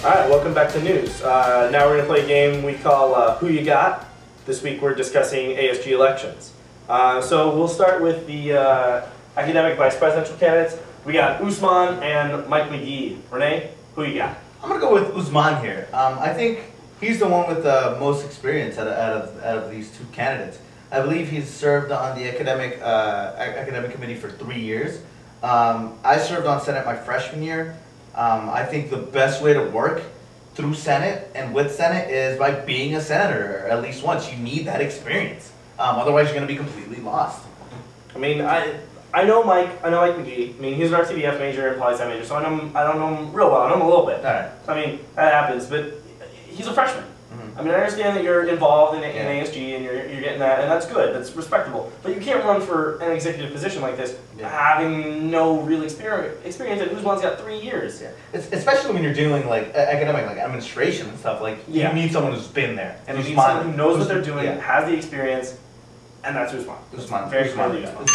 Alright, welcome back to News. Now we're going to play a game we call Who You Got. This week we're discussing ASG elections. So we'll start with the academic vice presidential candidates. We got Usman and Mike McGee. Renee, who you got? I'm going to go with Usman here. I think he's the one with the most experience out of these two candidates. I believe he's served on the academic committee for 3 years. I served on Senate my freshman year. I think the best way to work through Senate and with Senate is by being a senator at least once. You need that experience. Otherwise, you're going to be completely lost. I mean, I know Mike McGee. I mean, he's an RTDF major and poli-sci major, so I don't know him real well. I know him a little bit. All right. I mean, that happens, but he's a freshman. I mean, I understand that you're involved in ASG and you're getting that, and that's good, that's respectable. But you can't run for an executive position like this having no real experience, and Usman's got 3 years. Yeah. Especially when you're dealing like academic, like administration and stuff. Like you need someone who's been there, and you need someone who knows what they're doing, has the experience, and that's Usman. Very clearly Usman.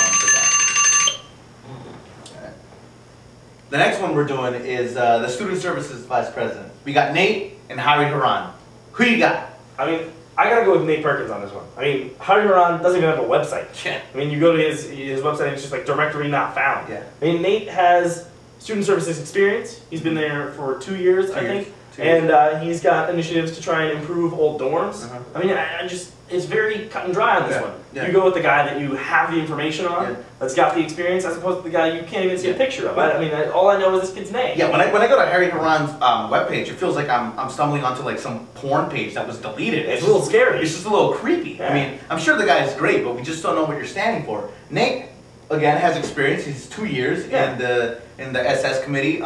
The next one we're doing is the Student Services Vice President. We got Nate and Hari Haran. Who you got? I mean, I gotta go with Nate Perkins on this one. I mean, Hari Haran doesn't even have a website. Yeah. I mean, you go to his website and it's just like directory not found. Yeah. I mean, Nate has student services experience. He's been there for 2 years, I think. And he's got initiatives to try and improve old dorms. I mean, it's very cut and dry on this one. Yeah. You go with the guy that you have the information on, that's got the experience, as opposed to the guy you can't even see a picture of. I mean, all I know is this kid's name. Yeah, when I go to Hari Haran's webpage, it feels like I'm stumbling onto like some porn page that was deleted. It's a little scary. It's just a little creepy. Yeah. I mean, I'm sure the guy is great, but we just don't know what you're standing for. Nate, again, has experience. He's 2 years in the SS committee.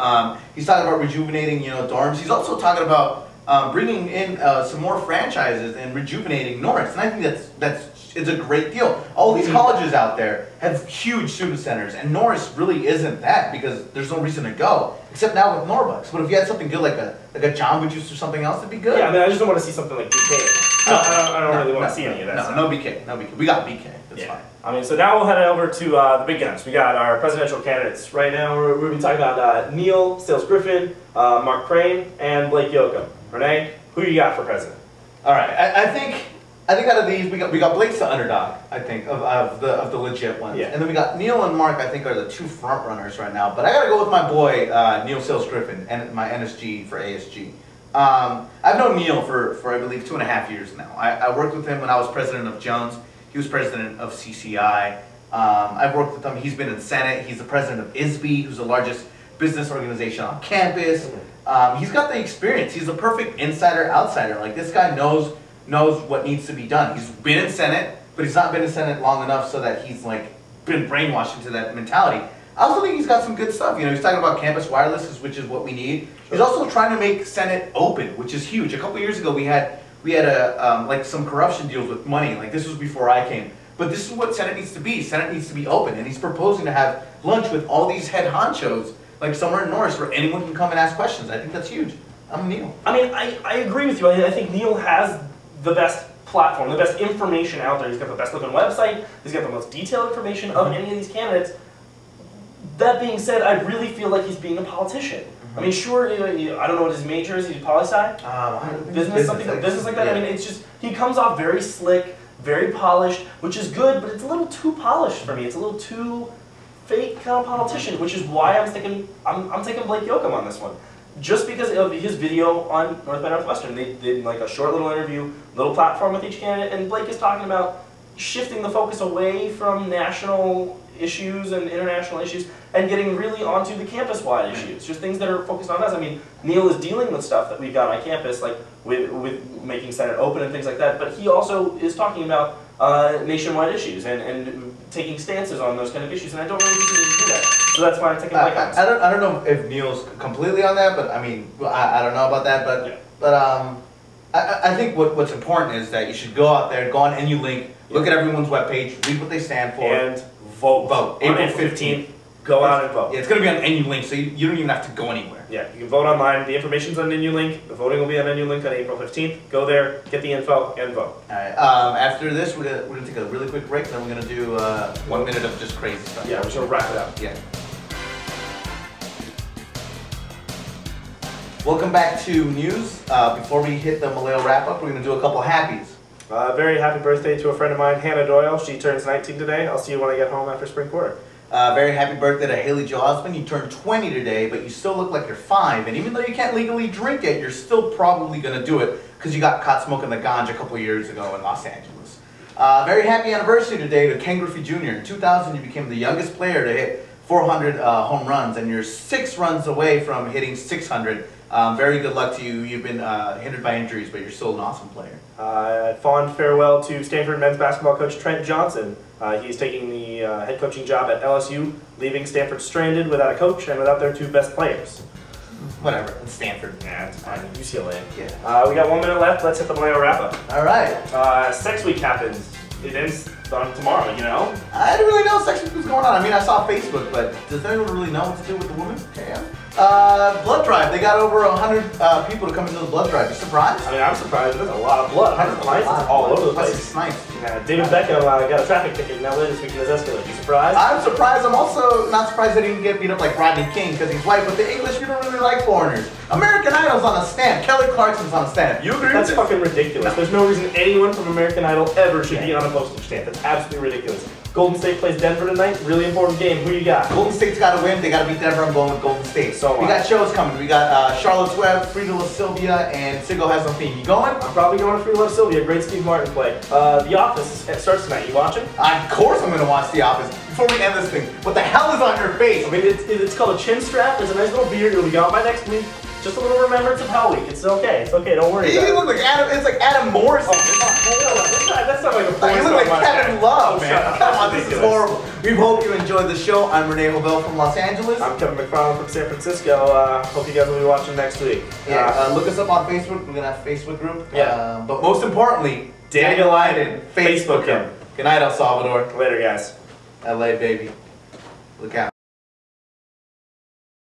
He's talking about rejuvenating, dorms. He's also talking about bringing in some more franchises and rejuvenating Norris, and I think it's a great deal. All these colleges out there have huge student centers, and Norris really isn't that because there's no reason to go except now with Norbucks. But if you had something good like a Jamba Juice or something else, it'd be good. Yeah, I mean, I just don't want to see something like BK. I don't really want to see any of that. No BK. We got BK. That's fine. I mean, so now we'll head over to the big guns. We got our presidential candidates. Right now, we're going to be talking about Neil Sales-Griffin, Mark Crane, and Blake Yoakum. Renee, who you got for president? All right, I think out of these we got Blake's the underdog. I think of the legit ones, and then we got Neil and Mark. I think are the two front runners right now. But I gotta go with my boy Neil Sales-Griffin and my NSG for ASG. I've known Neil for I believe 2.5 years now. I worked with him when I was president of Jones. He was president of CCI. I've worked with him. He's been in Senate. He's the president of ISB, who's the largest business organization on campus. He's got the experience. He's a perfect insider-outsider. Like, this guy knows what needs to be done. He's been in Senate, but he's not been in Senate long enough so that he's like been brainwashed into that mentality. I also think he's got some good stuff. He's talking about campus wireless, which is what we need. He's also trying to make Senate open, which is huge. A couple years ago, we had like some corruption deals with money. Like, this was before I came. But this is what Senate needs to be. Senate needs to be open, and he's proposing to have lunch with all these head honchos, like somewhere in Norris, where anyone can come and ask questions. I think that's huge. I'm Neil. I mean, I agree with you. I think Neil has the best platform, the best information out there. He's got the best looking website. He's got the most detailed information of any of these candidates. That being said, I really feel like he's being a politician. I mean, sure, I don't know what his major is. He's poli-sci, business like that. I mean, it's just he comes off very slick, very polished, which is good, but it's a little too polished for me. It's a little too fake kind of politician, which is why I'm taking Blake Yoakum on this one. Just because of his video on North by Northwestern. They did like a short little interview, little platform with each candidate, and Blake is talking about shifting the focus away from national issues and international issues and getting really onto the campus-wide issues, just things that are focused on us. I mean, Neil is dealing with stuff that we've got on campus, like with making Senate open and things like that, but he also is talking about nationwide issues and taking stances on those kind of issues, and I don't really think he needs to do that. So that's why I'm taking Blake on this. I don't know if Neil's completely on that, but I mean, I don't know about that, but I think what's important is that you should go out there, go on NULink, look at everyone's webpage, read what they stand for, and vote. April 15th. Go out and vote. Yeah, it's going to be on NULink, so you don't even have to go anywhere. Yeah, you can vote online. The information's on NULink. The voting will be on NULink on April 15th. Go there, get the info, and vote. All right. After this, we're gonna take a really quick break, then we're gonna do 1 minute of just crazy stuff. Yeah, we're just gonna wrap it up. Yeah. Welcome back to news. Before we hit the Malleo Wrap-Up, we're going to do a couple happies. Very happy birthday to a friend of mine, Hannah Doyle. She turns 19 today. I'll see you when I get home after spring quarter. Very happy birthday to Haley Joel Osment. You turned 20 today, but you still look like you're 5. And even though you can't legally drink it, you're still probably going to do it because you got caught smoking the ganja a couple years ago in Los Angeles. Very happy anniversary today to Ken Griffey Jr. In 2000, you became the youngest player to hit 400 home runs, and you're 6 runs away from hitting 600. Very good luck to you. You've been hindered by injuries, but you're still an awesome player. Fond farewell to Stanford men's basketball coach Trent Johnson. He's taking the head coaching job at LSU, leaving Stanford stranded without a coach and without their 2 best players. Whatever, it's Stanford. Yeah, it's fine. UCLA. Yeah. We got 1 minute left. Let's hit the Malleo Wrap-Up. All right. Sex Week happens. It ends on tomorrow, you know? I didn't really know Sex Week was going on. I mean, I saw Facebook, but does anyone really know what to do with the women? Yeah. Blood drive. They got over 100 people to come into the blood drive. You surprised? I mean, I'm surprised. There's a lot of blood. 100 clients all over the place. That's nice. David Beckham got a traffic ticket in LA this week in his Escalade. You surprised? I'm surprised. I'm also not surprised they didn't get beat up like Rodney King because he's white, but the English people really like foreigners. American Idol's on a stamp. Kelly Clarkson's on a stamp. You agree That's with this? fucking ridiculous. There's no reason anyone from American Idol ever should be on a postage stamp. That's absolutely ridiculous. Golden State plays Denver tonight. Really important game. Who you got? Golden State's got to win. They got to beat Denver. I'm going with Golden State. So we got shows coming. We got Charlotte's Web, Frida La Sylvia, and Siggo Has No Theme. You going? I'm probably going to Free Love Sylvia. Great Steve Martin play. The Office starts tonight. You watching? Of course I'm going to watch The Office. Before we end this thing, what the hell is on your face? I mean, it's called a chin strap. There's a nice little beard. It'll be gone by next week. Just a little remembrance of Hell Week. It's okay. It's okay. Don't worry. You about look like Adam. It's like Adam Morrison. That's not like a porn You star look like mustache. Kevin Love, Oh, man. shut up. Come on, That's this is ridiculous. horrible. We hope you enjoyed the show. I'm Renee Hovell from Los Angeles. I'm Kevin McFarland from San Francisco. Hope you guys will be watching next week. Yeah, look us up on Facebook. We're gonna have a Facebook group. Yeah. But most importantly, Daniel Leiden, Facebook him. Good night, El Salvador. Later, guys. LA, baby. Look out.